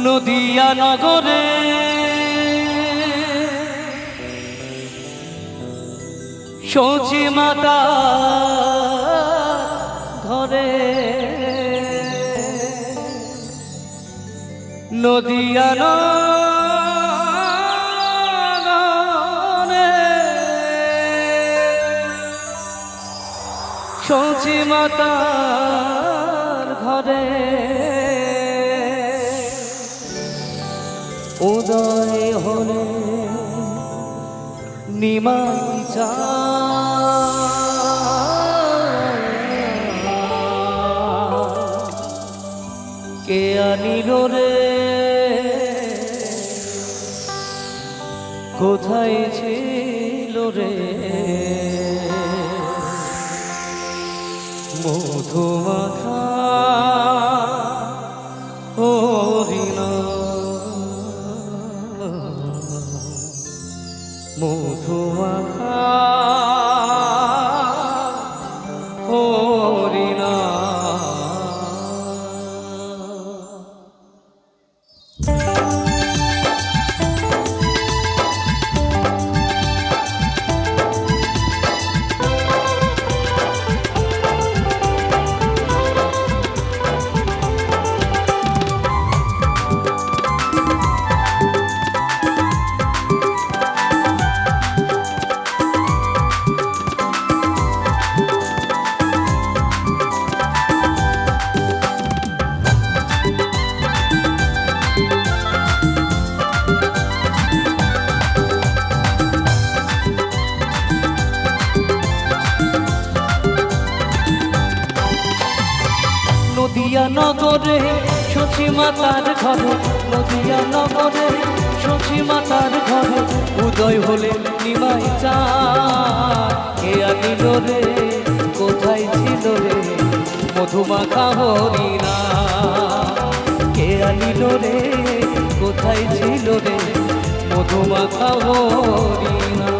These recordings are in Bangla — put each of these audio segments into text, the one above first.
নদিয়া নগরে সচি মাতা ঘরে নদিয়া নগরে সচি মাতার ঘরে উদয় হলে নিমাই কে আনিল রে কোথায় ছিল রে মধুমাখা হরিণা মধুমাখা হরিণা নদিয়া নগরে সচি মাতার ঘরে নদিয়া নগরে সচি মাতার ঘরে উদয় হলে নিমাই কে আনিল রে কোথায় ছিল রে মধুমাখা হরিণা কে আনিল রে কোথায় ছিল রে মধুমাখা হরিণা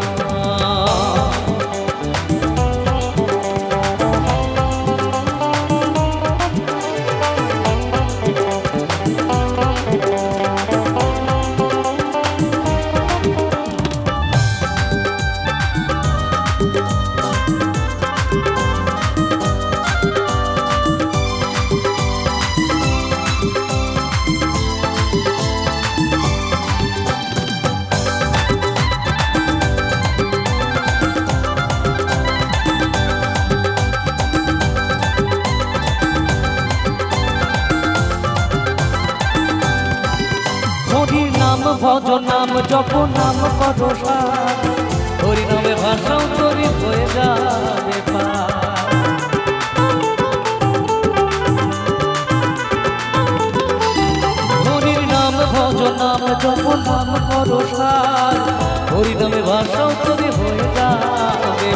হরি নাম ভজ নাম জপ নাম করো হরি নামে ভাষাও তরি হয়ে যাবে হরির নাম ভজ নাম জপ নাম করো হরি নামে ভাষাও তরি হয়ে যাবে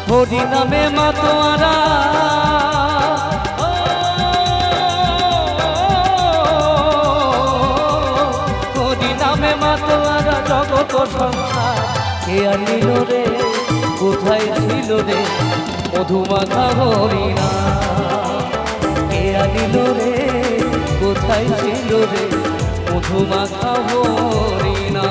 হরি নামে মাতোয়ারা মাতোয়ারা জগৎ সংসার কে আনিল রে কোথায় ছিল রে মধুমাখা হরিণা কে আনিল রে কোথায় ছিল রে মধুমাখা হরিণা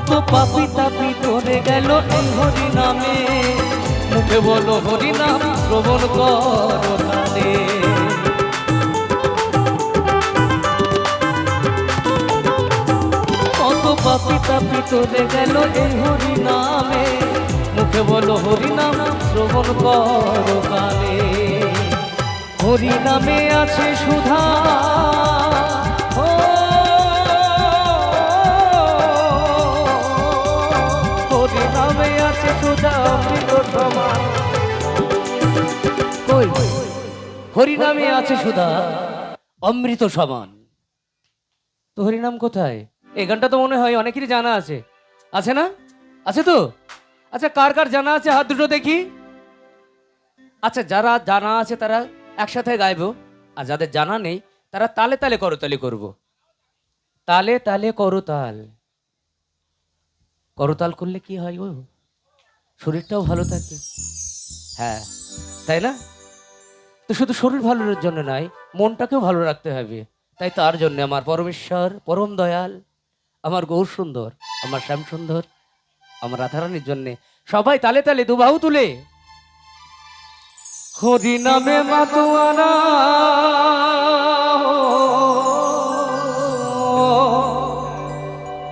কত পাপি তাপি করে গেল এই হরি নামে মুখে বলো হরি নাম শ্রবণ করো কানে কত পাপি তাপি করে গেল এই হরি নামে মুখে বলো হরি নাম শ্রবণ করো কানে হরি নামে আছে সুধা হরিনামে আছে সুধা অমৃত সমান। তো হরিনাম কোথায়? এই গানটা তো মনে হয় অনেকেরই জানা আছে, আছে না? আছে তো? আচ্ছা, কার কার জানা আছে হাত দুটো দেখি। আচ্ছা, যারা জানা আছে তারা একসাথে গাইবো, আর যাদের জানা নেই তারা তালে তালে করতালি করব। তালে তালে করতাল, করতাল করলে কি হয় গো? শরীরটাও ভালো থাকে। হ্যাঁ, তাই না? তো শুধু শরীর ভালোর জন্য নয়, মনটাকেও ভালো রাখতে হবে। তাই তার জন্য আমার পরমেশ্বর, পরম দয়াল, আমার গৌর সুন্দর, আমার শ্যাম সুন্দর, আমার রাধারানীর জন্য সবাই তালে তালে দুবাহু তুলে হরি নামে মাতোয়ারা,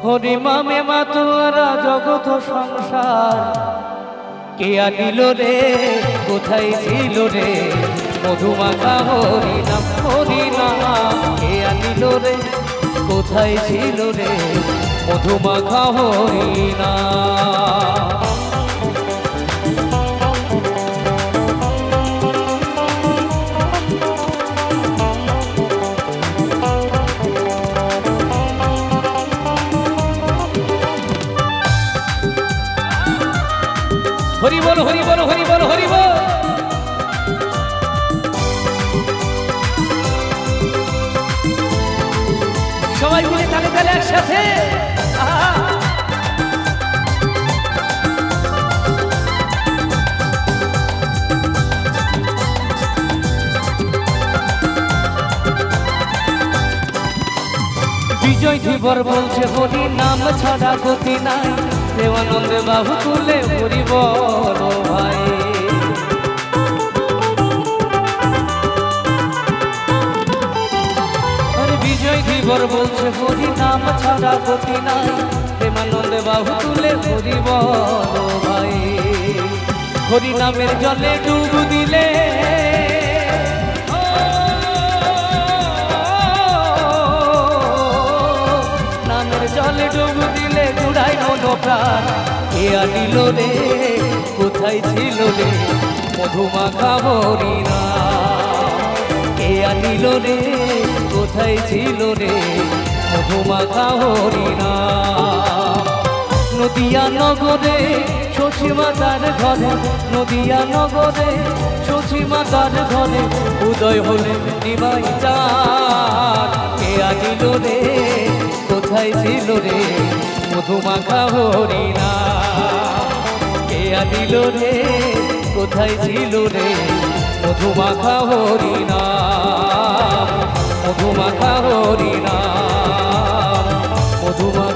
হরি মামে মাতোয়ারা জগৎ সংসার কে আনিল রে, কোথায় ছিল রে মধুমাখা হরি নাম, হরি নাম কে আনিল রে, কোথায় ছিল রে মধুমাখা হরি নাম। হরি বল, হরি বল, হরি বল, হরি বল। সবাই মিলে তালে তালে একসাথে। বিজয় ধীবর বলছে হরি নাম ছাড়া গতি নাই, দেবানন্দে বাহু তুলে হরি বল ভাই। বিজয় ধীবর বলছে হরি নাম ছাড়া গতি নাই, দেবানন্দে বাহু তুলে হরি বল ভাই। হরি নামের জলে ডুব দিলে, নামের জলে ডুব দিলে জুড়াই মন প্রাণ, কে আনিল রে, কোথায় ছিল রে মধুমাখা হরি নাম, কে আনিল রে, কোথায় ছিল রে মধুমাখা হরি নাম। নদিয়া নগরে শশী মাতার ঘরে, নদিয়া নগরে শশী মাতার ঘরে উদয় হলে নিমাই চাঁদ, কে আনিল রে, কোথায় ছিল রে মধুমাখা হরি নাম, কে আনিল রে, কোথায় ছিল রে মধুমাখা হরি নাম, মধুমাখা হরি নাম, মধুমা